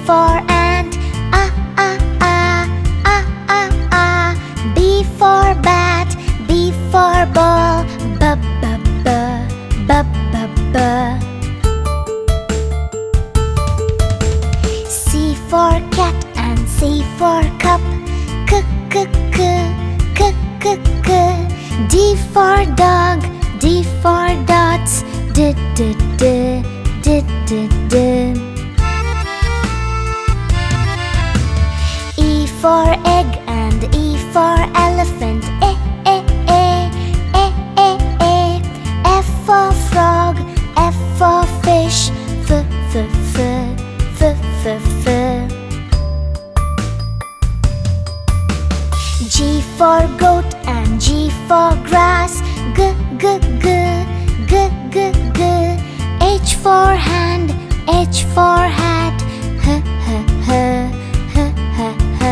for ant, ah ah ah, ah ah ah. B for bat, B for ball, b b b, b b b. C for cat and C for cup, k k k, k k k. D for dog, D for dots, d d d, d d d. E for egg and E for elephant, e e e, e e e. F for frog, F for fish, f f f, f f f. G for goat and G for grass, g g g, g g g. H for hand, H for hat, h h h, h h h.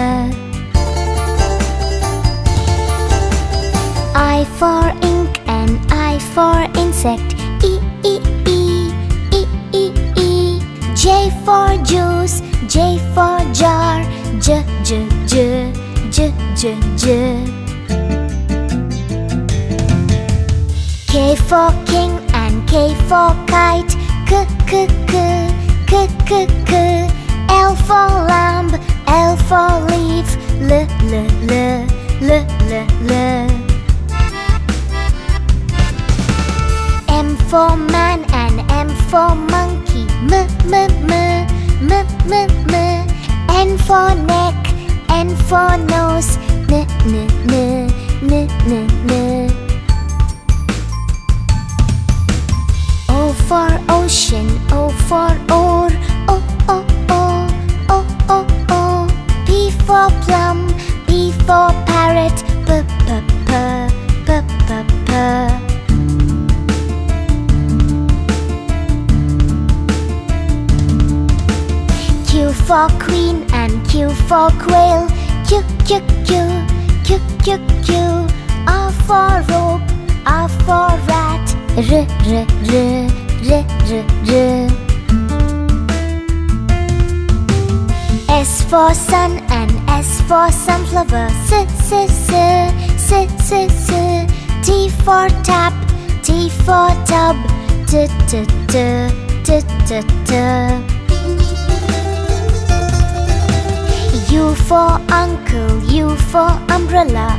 I for ink and I for insect, e e e, e e e. J for juice, J for jar, j j j, j j j. K for king and K for kite, k k k, k k k. L for lamb, L for leaf, l l l, l l l. M for man and M for monkey, m m m, m m m. N for neck, N for nose, n n n, n n n. O for ocean, O for oar, o o o, o o o. P for plum, P for parrot, p p p, p p p. Q for queen and Q for quail, q q q, q q q. R for rope, R for rat, r r r, r r r. S for sun and S for sunflower, s s s, s s s. T for tap, T for tub, t t t, t t t. U for uncle, U for umbrella,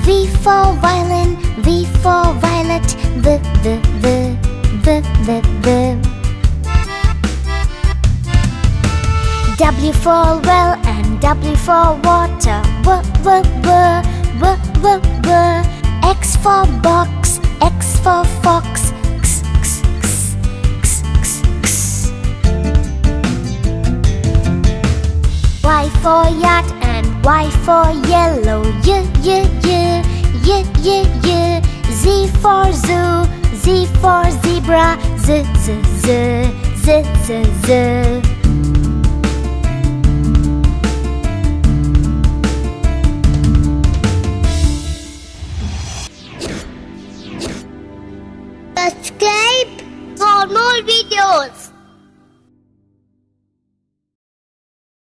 V for violin, V for violet, v v v, v v v. W for well and W for water, w w w, w w w. X for box, X for fox, x x x, x x x. Y for yacht and Y for yellow, y y y, y y y. Z for zoo, Z for zebra, z z z, z z z. Subscribe for more videos.